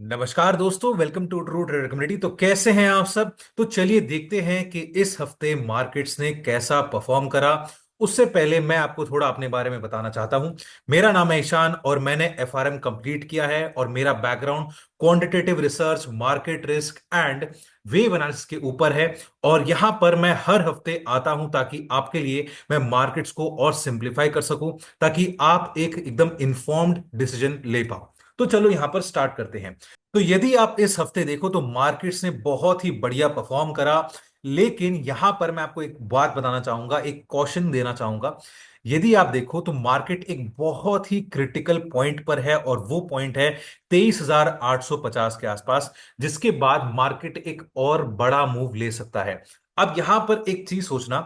नमस्कार दोस्तों, welcome to true trader community. तो कैसे हैं आप सब? तो चलिए देखते हैं कि इस हफ्ते मार्केट्स ने कैसा परफॉर्म करा। उससे पहले मैं आपको थोड़ा अपने बारे में बताना चाहता हूं। मेरा नाम है ईशान और मैंने एफआरएम कंप्लीट किया है और मेरा background quantitative research, market risk and wave analysis के ऊपर है। और यहां पर मैं हर हफ्ते आता हूं ताकि आपके लिए मैं मार्केट्स को और सिंप्लीफाई कर सकूं, ताकि आप एक एकदम इंफॉर्म्ड डिसीजन ले पाओ। तो चलो यहां पर स्टार्ट करते हैं। तो यदि आप इस हफ्ते देखो तो मार्केट्स ने बहुत ही बढ़िया परफॉर्म करा। लेकिन यहां पर मैं आपको एक बात बताना चाहूंगा, एक कॉशन देना चाहूंगा। यदि आप देखो तो मार्केट एक बहुत ही क्रिटिकल पॉइंट पर है और वो पॉइंट है 23,850 के आसपास, जिसके बाद मार्केट एक और बड़ा मूव ले सकता है। अब यहां पर एक चीज सोचना।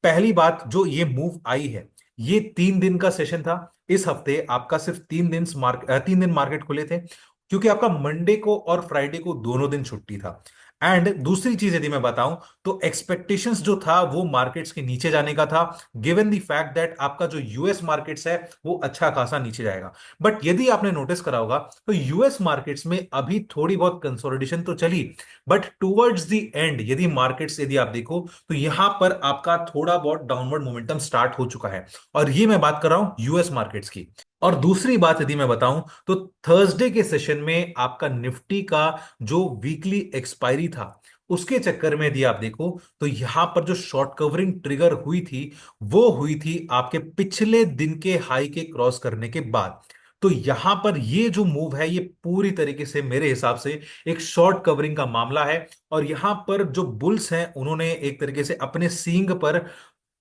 पहली बात, जो ये मूव आई है, ये 3 दिन का सेशन था। इस हफ्ते आपका सिर्फ 3 दिन मार्केट खुले थे, क्योंकि आपका मंडे को और फ्राइडे को दोनों दिन छुट्टी था। एंड दूसरी चीज यदि मैं बताऊं तो एक्सपेक्टेशंस जो था वो मार्केट्स के नीचे जाने का था, गिवन द फैक्ट दैट आपका जो यूएस मार्केट्स है वो अच्छा खासा नीचे जाएगा। बट यदि आपने नोटिस करा होगा तो यूएस मार्केट्स में अभी थोड़ी बहुत कंसोलिडेशन तो चली, बट टुवर्ड्स द एंड यदि मार्केट्स यदि आप देखो तो यहां पर आपका थोड़ा बहुत डाउनवर्ड मोमेंटम स्टार्ट हो चुका है। और ये मैं बात कर रहा हूं यूएस मार्केट्स की। और दूसरी बात यदि मैं बताऊं तो थर्सडे के सेशन में आपका निफ्टी का जो वीकली एक्सपायरी था, उसके चक्कर में यदि आप देखो तो यहां पर जो शॉर्ट कवरिंग ट्रिगर हुई थी वो हुई थी आपके पिछले दिन के हाई के क्रॉस करने के बाद। तो यहां पर ये जो मूव है ये पूरी तरीके से मेरे हिसाब से एक शॉर्ट कवरिंग का मामला है। और यहां पर जो बुल्स हैं उन्होंने एक तरीके से अपने सींग पर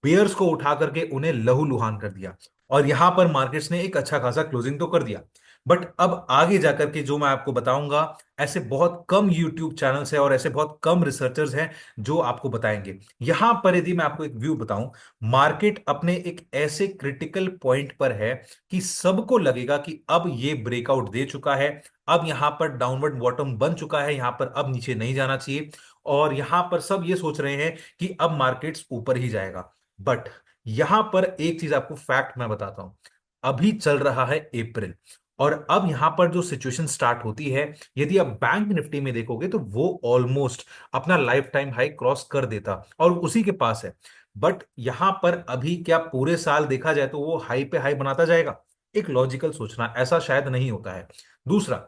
बेयर्स को उठा करके उन्हें लहूलुहान कर दिया। और यहां पर मार्केट्स ने एक अच्छा खासा क्लोजिंग तो कर दिया। बट अब आगे जाकर के जो मैं आपको बताऊंगा, ऐसे बहुत कम यूट्यूब चैनल्स हैं और ऐसे बहुत कम रिसर्चर्स हैं जो आपको बताएंगे। यहां पर यदि मैं आपको एक व्यू बताऊं, मार्केट अपने एक ऐसे क्रिटिकल पॉइंट पर है कि सबको लगेगा कि अब ये ब्रेकआउट दे चुका है। अब यहां पर डाउनवर्ड बॉटम बन चुका है, यहां पर अब नीचे नहीं जाना चाहिए। और यहां पर सब ये सोच रहे हैं कि अब मार्केट्स ऊपर ही जाएगा। बट यहां पर एक चीज आपको फैक्ट मैं बताता हूं। अभी चल रहा है अप्रैल, और अब यहां पर जो सिचुएशन स्टार्ट होती है, यदि आप बैंक निफ्टी में देखोगे तो वो ऑलमोस्ट अपना लाइफ टाइम हाई क्रॉस कर देता और उसी के पास है। बट यहां पर अभी क्या पूरे साल देखा जाए तो वो हाई पे हाई बनाता जाएगा? एक लॉजिकल सोचना, ऐसा शायद नहीं होता है। दूसरा,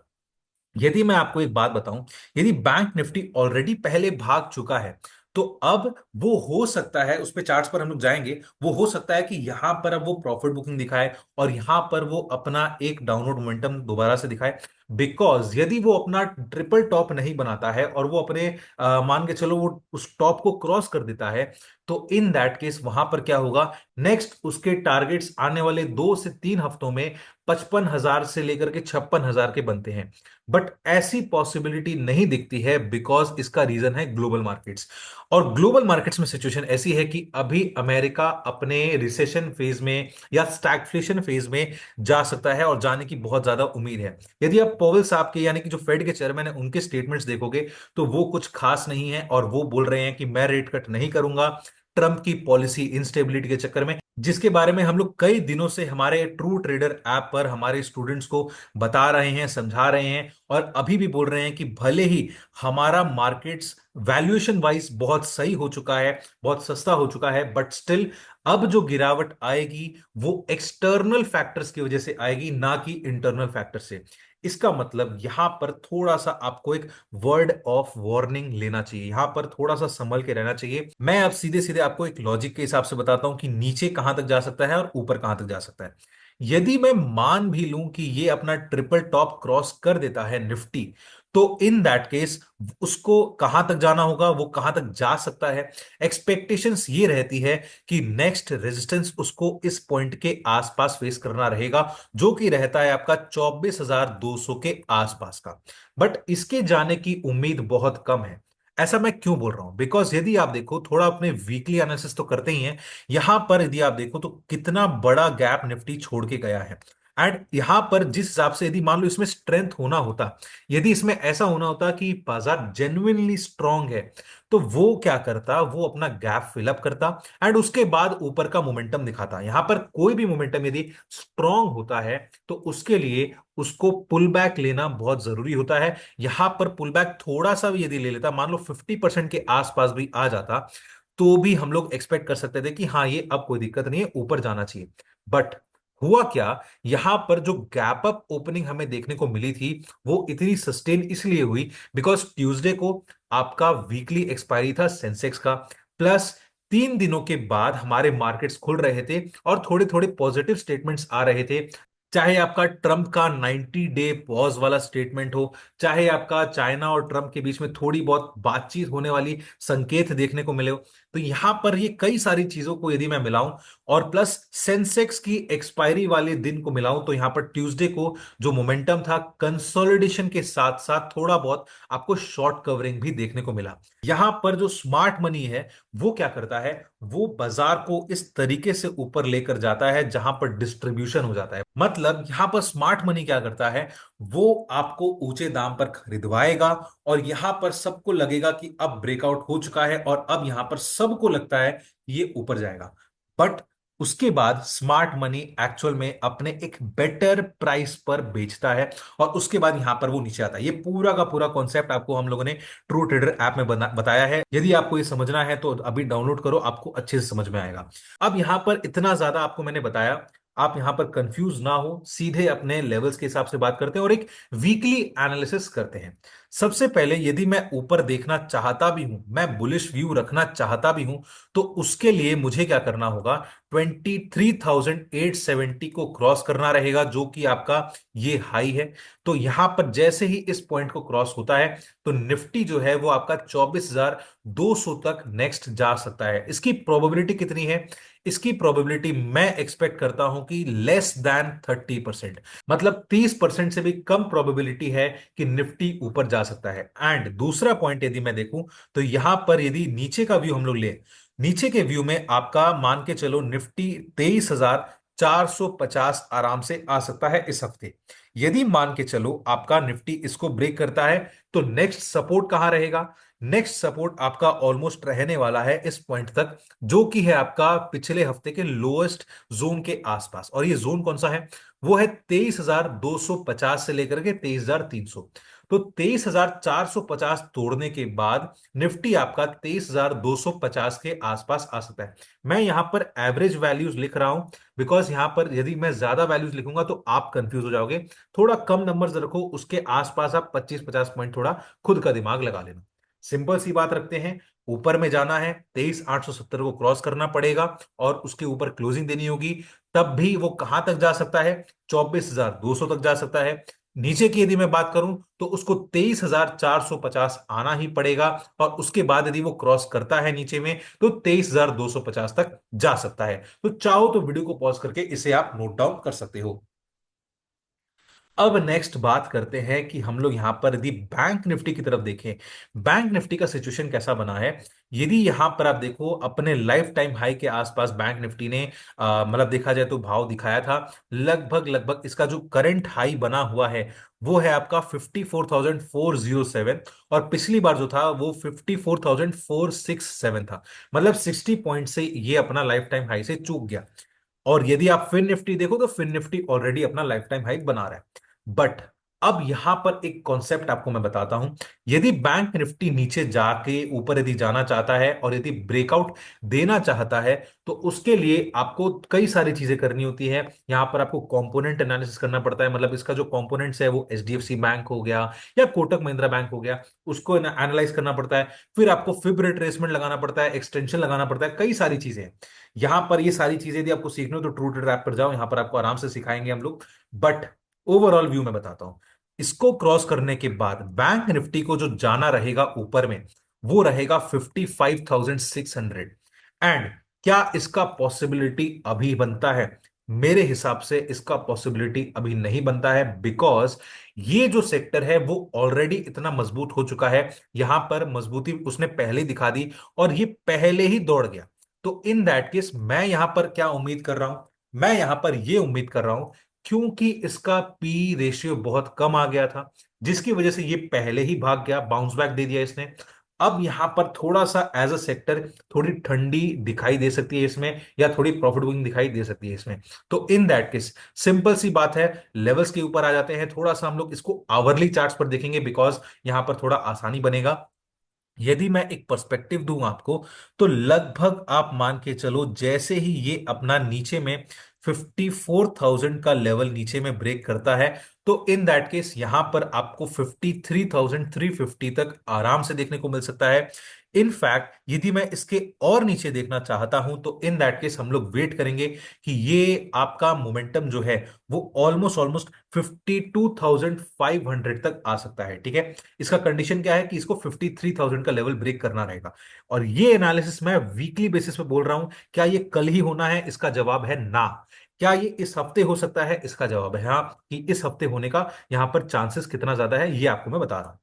यदि मैं आपको एक बात बताऊं, यदि बैंक निफ्टी ऑलरेडी पहले भाग चुका है तो अब वो हो सकता है, उस पे चार्ट्स पर हम लोग जाएंगे, वो हो सकता है कि यहां पर अब वो प्रॉफिट बुकिंग दिखाए और यहां पर वो अपना एक डाउनवर्ड मोमेंटम दोबारा से दिखाए। बिकॉज यदि वो अपना ट्रिपल टॉप नहीं बनाता है और वो अपने मान के चलो वो उस टॉप को क्रॉस कर देता है, तो इन दैट केस वहां पर क्या होगा, नेक्स्ट उसके टारगेट्स आने वाले 2 से 3 हफ्तों में 55,000 से लेकर के 56,000 के बनते हैं। बट ऐसी पॉसिबिलिटी नहीं दिखती है, बिकॉज इसका रीजन है ग्लोबल मार्केट्स। और ग्लोबल मार्केट्स में सिचुएशन ऐसी है कि अभी अमेरिका अपने रिसेशन फेज में या स्टैगफ्लेशन फेज में जा सकता है और जाने की बहुत ज्यादा उम्मीद है। यदि आप पॉवेल साहब के, यानी कि जो फेड के चेयरमैन है, उनके स्टेटमेंट्स देखोगे तो वो कुछ खास नहीं है और वो बोल रहे हैं कि मैं रेट कट नहीं करूंगा ट्रंप की पॉलिसी इंस्टेबिलिटी के चक्कर में, जिसके बारे में हम लोग कई दिनों से हमारे ट्रू ट्रेडर ऐप पर हमारे स्टूडेंट्स को बता रहे हैं, समझा रहे हैं। और अभी भी बोल रहे हैं कि भले ही हमारा मार्केट्स वैल्यूएशन वाइज बहुत सही हो चुका है, बहुत सस्ता हो चुका है, बट स्टिल अब जो गिरावट आएगी वो एक्सटर्नल फैक्टर्स की वजह से आएगी, ना कि इंटरनल फैक्टर से। इसका मतलब यहां पर थोड़ा सा आपको एक वर्ड ऑफ वार्निंग लेना चाहिए, यहां पर थोड़ा सा संभल के रहना चाहिए। मैं अब सीधे सीधे आपको एक लॉजिक के हिसाब से बताता हूं कि नीचे कहां तक जा सकता है और ऊपर कहां तक जा सकता है। यदि मैं मान भी लूं कि ये अपना ट्रिपल टॉप क्रॉस कर देता है निफ्टी, तो इन दैट केस उसको कहां तक जाना होगा, वो कहां तक जा सकता है। एक्सपेक्टेशंस ये रहती है कि नेक्स्ट रेजिस्टेंस उसको इस पॉइंट के आसपास फेस करना रहेगा, जो कि रहता है आपका 24,200 के आसपास का। बट इसके जाने की उम्मीद बहुत कम है। ऐसा मैं क्यों बोल रहा हूं? बिकॉज यदि आप देखो, थोड़ा अपने वीकली एनालिसिस तो करते ही हैं, यहां पर यदि आप देखो तो कितना बड़ा गैप निफ्टी छोड़ के गया है। एंड यहां पर जिस हिसाब से यदि मान लो इसमें स्ट्रेंथ होना होता, यदि इसमें ऐसा होना होता कि बाजार जेन्युइनली स्ट्रांग है, तो वो क्या करता, वो अपना गैप फिलअप करता एंड उसके बाद ऊपर का मोमेंटम दिखाता। यहां पर कोई भी मोमेंटम यदि स्ट्रांग होता है तो उसके लिए उसको पुल बैक लेना बहुत जरूरी होता है। यहां पर पुल बैक थोड़ा सा भी यदि ले लेता, मान लो 50% के आसपास भी आ जाता, तो भी हम लोग एक्सपेक्ट कर सकते थे कि हाँ ये अब कोई दिक्कत नहीं है, ऊपर जाना चाहिए। बट हुआ क्या, यहां पर जो गैप अप ओपनिंग हमें देखने को मिली थी वो इतनी सस्टेन इसलिए हुई बिकॉज ट्यूसडे को आपका वीकली एक्सपायरी था सेंसेक्स का, प्लस 3 दिनों के बाद हमारे मार्केट्स खुल रहे थे और थोड़े थोड़े पॉजिटिव स्टेटमेंट्स आ रहे थे। चाहे आपका ट्रंप का 90 डे पॉज वाला स्टेटमेंट हो, चाहे आपका चाइना और ट्रंप के बीच में थोड़ी बहुत बातचीत होने वाली संकेत देखने को मिले हो, तो यहां पर ये कई सारी चीजों को यदि मैं मिलाऊं और प्लस सेंसेक्स की एक्सपायरी वाले दिन को मिलाऊं, तो यहां पर ट्यूसडे को जो मोमेंटम था कंसोलिडेशन के साथ साथ थोड़ा बहुत आपको शॉर्ट कवरिंग भी देखने को मिला। यहां पर जो स्मार्ट मनी है वो क्या करता है, वो बाजार को इस तरीके से ऊपर लेकर जाता है जहां पर डिस्ट्रीब्यूशन हो जाता है। मतलब यहां पर स्मार्ट मनी क्या करता है, वो आपको ऊंचे दाम पर खरीदवाएगा और यहां पर सबको लगेगा कि अब ब्रेकआउट हो चुका है और अब यहां पर सबको लगता है ये ऊपर जाएगा। बट उसके बाद स्मार्ट मनी एक्चुअल में अपने एक बेटर प्राइस पर बेचता है और उसके बाद यहां पर वो नीचे आता है। ये पूरा का पूरा कॉन्सेप्ट आपको हम लोगों ने ट्रू ट्रेडर ऐप में बताया है। यदि आपको ये समझना है तो अभी डाउनलोड करो, आपको अच्छे से समझ में आएगा। अब यहां पर इतना ज्यादा आपको मैंने बताया, आप यहां पर कंफ्यूज ना हो, सीधे अपने लेवल्स के हिसाब से बात करते हैं और एक वीकली एनालिसिस करते हैं। सबसे पहले यदि मैं ऊपर देखना चाहता भी हूं, मैं बुलिश व्यू रखना चाहता भी हूं, तो उसके लिए मुझे क्या करना होगा, 23,870 को क्रॉस करना रहेगा जो कि आपका ये हाई है। तो यहां पर जैसे ही इस पॉइंट को क्रॉस होता है तो निफ्टी जो है वो आपका 24,200 तक नेक्स्ट जा सकता है। इसकी प्रोबेबिलिटी कितनी है, इसकी प्रोबेबिलिटी मैं एक्सपेक्ट करता हूं कि लेस देन 30%, मतलब 30% से भी कम प्रोबेबिलिटी है कि निफ्टी ऊपर जा सकता है। एंड दूसरा पॉइंट यदि मैं देखूं तो यहां पर यदि नीचे का व्यू हम लोग ले, नीचे के व्यू में आपका मान के चलो निफ्टी 23,450 आराम से आ सकता है इस हफ्ते। यदि मान के चलो आपका निफ्टी इसको ब्रेक करता है तो नेक्स्ट सपोर्ट कहां रहेगा, नेक्स्ट सपोर्ट आपका ऑलमोस्ट रहने वाला है इस पॉइंट तक, जो कि है आपका पिछले हफ्ते के लोएस्ट जोन के आसपास। और ये जोन कौन सा है, वो है 23,250 से लेकर के 23,300। तो 23,450 तोड़ने के बाद निफ्टी आपका 23,250 के आसपास आ सकता है। मैं यहां पर एवरेज वैल्यूज लिख रहा हूं बिकॉज यहां पर यदि मैं ज्यादा वैल्यूज लिखूंगा तो आप कंफ्यूज हो जाओगे। थोड़ा कम नंबर्स रखो, उसके आसपास आप 25-50 पॉइंट थोड़ा खुद का दिमाग लगा लेना। सिंपल सी बात रखते हैं, ऊपर में जाना है 23,870 को क्रॉस करना पड़ेगा और उसके ऊपर क्लोजिंग देनी होगी। तब भी वो कहां तक जा सकता है, 24,200 तक जा सकता है। नीचे की यदि मैं बात करूं तो उसको 23,450 आना ही पड़ेगा और उसके बाद यदि वो क्रॉस करता है नीचे में तो 23,250 तक जा सकता है। तो चाहो तो वीडियो को पॉज करके इसे आप नोट डाउन कर सकते हो। अब नेक्स्ट बात करते हैं कि हम लोग यहां पर यदि बैंक निफ्टी की तरफ देखें, बैंक निफ्टी का सिचुएशन कैसा बना है। यदि यहां पर आप देखो अपने लाइफ टाइम हाई के आसपास बैंक निफ्टी ने मतलब देखा जाए तो भाव दिखाया था। लगभग लगभग इसका जो करंट हाई बना हुआ है वो है आपका 54,407 और पिछली बार जो था वो 54,467 था। मतलब 60 पॉइंट से ये अपना लाइफ टाइम हाई से चूक गया। और यदि आप फिन निफ्टी देखो तो फिन निफ्टी ऑलरेडी अपना लाइफ टाइम हाई बना रहा है। बट अब यहां पर एक कॉन्सेप्ट आपको मैं बताता हूं, यदि बैंक निफ्टी नीचे जाके ऊपर यदि जाना चाहता है और यदि ब्रेकआउट देना चाहता है तो उसके लिए आपको कई सारी चीजें करनी होती है। यहां पर आपको कंपोनेंट एनालिसिस करना पड़ता है, मतलब इसका जो कंपोनेंट्स है वो एचडीएफसी बैंक हो गया या कोटक महिंद्रा बैंक हो गया, उसको एनालाइज करना पड़ता है। फिर आपको फिब रिट्रेसमेंट लगाना पड़ता है, एक्सटेंशन लगाना पड़ता है, कई सारी चीजें हैं। यहां पर ये सारी चीजें यदि आपको सीखनी हो तो ट्रू ट्रेडर ऐप पर जाओ, यहां पर आपको आराम से सिखाएंगे हम लोग। बट ओवरऑल व्यू में बताता हूं, इसको क्रॉस करने के बाद बैंक निफ्टी को जो जाना रहेगा ऊपर में वो रहेगा 55,600। एंड क्या इसका पॉसिबिलिटी अभी बनता है, मेरे हिसाब से इसका पॉसिबिलिटी अभी नहीं बनता है बिकॉज ये जो सेक्टर है वो ऑलरेडी इतना मजबूत हो चुका है। यहां पर मजबूती उसने पहले ही दिखा दी और ये पहले ही दौड़ गया। तो इन दैट केस मैं यहां पर क्या उम्मीद कर रहा हूं, मैं यहां पर यह उम्मीद कर रहा हूं क्योंकि इसका पी रेशियो बहुत कम आ गया था, जिसकी वजह से ये पहले ही भाग गया, बाउंस बैक दे दिया इसने। अब यहां पर थोड़ा सा एज अ सेक्टर थोड़ी ठंडी दिखाई दे सकती है इसमें, या थोड़ी प्रॉफिट बुकिंग दिखाई दे सकती है इसमें। तो इन दैट केस सिंपल सी बात है, लेवल्स के ऊपर आ जाते हैं, थोड़ा सा हम लोग इसको आवरली चार्ट्स पर देखेंगे, बिकॉज यहां पर थोड़ा आसानी बनेगा। यदि मैं एक पर्सपेक्टिव दूं आपको, तो लगभग आप मान के चलो जैसे ही ये अपना नीचे में 54,000 का लेवल नीचे में ब्रेक करता है, तो इन दैट केस यहां पर आपको 53,350 तक आराम से देखने को मिल सकता है। इनफैक्ट यदि मैं इसके और नीचे देखना चाहता हूं, तो इन दैट केस हम लोग वेट करेंगे कि ये आपका मोमेंटम जो है वो ऑलमोस्ट ऑलमोस्ट 52,500 तक आ सकता है। ठीक है, इसका कंडीशन क्या है कि इसको 53,000 का लेवल ब्रेक करना रहेगा। और ये एनालिसिस मैं वीकली बेसिस पे बोल रहा हूं। क्या ये कल ही होना है? इसका जवाब है ना। क्या ये इस हफ्ते हो सकता है? इसका जवाब है हाँ, कि इस हफ्ते होने का यहां पर चांसेस कितना ज्यादा है ये आपको मैं बता रहा हूं।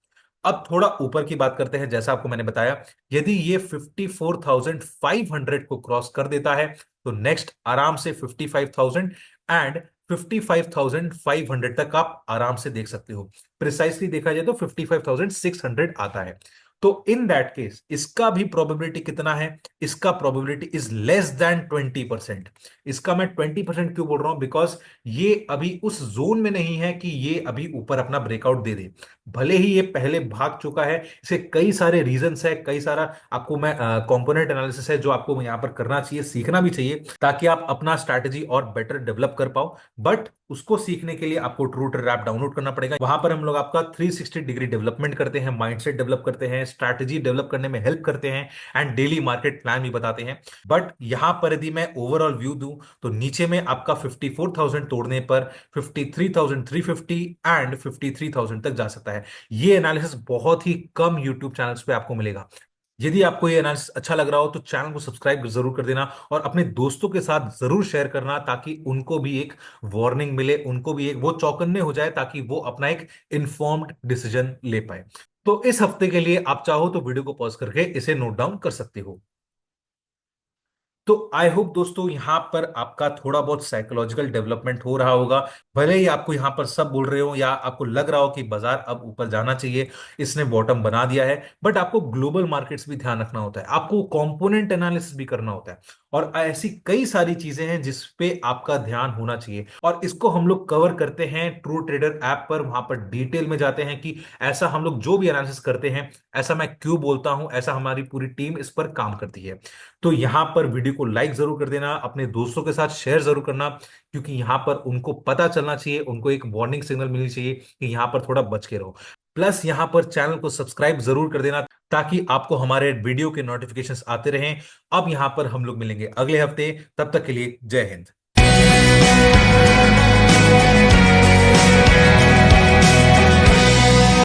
अब थोड़ा ऊपर की बात करते हैं। जैसा आपको मैंने बताया, यदि ये 54,500 को क्रॉस कर देता है, तो नेक्स्ट आराम से 55,000 एंड 55,500 तक आप आराम से देख सकते हो। प्रिसाइसली देखा जाए तो 55,600 आता है। तो इन दैट केस इसका भी प्रोबेबिलिटी कितना है? इसका प्रोबेबिलिटी इज लेस देन 20%। इसका मैं 20% क्यों बोल रहा हूं? बिकॉज ये अभी उस जोन में नहीं है कि ये अभी ऊपर अपना ब्रेकआउट दे दे। भले ही ये पहले भाग चुका है, इसे कई सारे रीजंस है, कई सारा आपको मैं कंपोनेंट एनालिसिस है जो आपको यहां पर करना चाहिए, सीखना भी चाहिए, ताकि आप अपना स्ट्रैटेजी और बेटर डेवलप कर पाओ। बट उसको सीखने के लिए आपको ट्रू ट्रेडर ऐप डाउनलोड करना पड़ेगा। वहां पर हम लोग आपका 360 डिग्री डेवलपमेंट करते हैं, माइंडसेट डेवलप करते हैं, स्ट्रैटेजी डेवलप करने में हेल्प करते हैं, एंड डेली मार्केट प्लान भी बताते हैं। बट यहां पर यदि मैं ओवरऑल व्यू दूं, तो नीचे में आपका 54,000 तोड़ने पर 53,350 एंड 53,000 तक जा सकता है। ये एनालिसिस बहुत ही कम यूट्यूब चैनल्स पे आपको मिलेगा। यदि आपको ये एनालिसिस अच्छा लग रहा हो, तो चैनल को सब्सक्राइब जरूर कर देना, और अपने दोस्तों के साथ जरूर शेयर करना, ताकि उनको भी एक वार्निंग मिले, उनको भी एक वो चौकन्ने हो जाए, ताकि वो अपना एक इन्फॉर्म्ड डिसीजन ले पाए। तो इस हफ्ते के लिए आप चाहो तो वीडियो को पॉज करके इसे नोट डाउन कर सकते हो। तो आई होप दोस्तों यहां पर आपका थोड़ा बहुत साइकोलॉजिकल डेवलपमेंट हो रहा होगा। भले ही आपको यहां पर सब बोल रहे हो, या आपको लग रहा हो कि बाजार अब ऊपर जाना चाहिए, इसने बॉटम बना दिया है, बट आपको ग्लोबल मार्केट्स भी ध्यान रखना होता है, आपको कंपोनेंट एनालिसिस भी करना होता है, और ऐसी कई सारी चीजें हैं जिस पे आपका ध्यान होना चाहिए। और इसको हम लोग कवर करते हैं ट्रू ट्रेडर ऐप पर। वहां पर डिटेल में जाते हैं कि ऐसा हम लोग जो भी एनालिसिस करते हैं, ऐसा मैं क्यों बोलता हूं, ऐसा हमारी पूरी टीम इस पर काम करती है। तो यहां पर वीडियो को लाइक जरूर कर देना, अपने दोस्तों के साथ शेयर जरूर करना, क्योंकि यहां पर उनको पता चलना चाहिए, उनको एक वार्निंग सिग्नल मिलनी चाहिए कि यहां पर थोड़ा बच के रहो। प्लस यहां पर चैनल को सब्सक्राइब जरूर कर देना, ताकि आपको हमारे वीडियो के नोटिफिकेशंस आते रहें। अब यहां पर हम लोग मिलेंगे अगले हफ्ते, तब तक के लिए जय हिंद।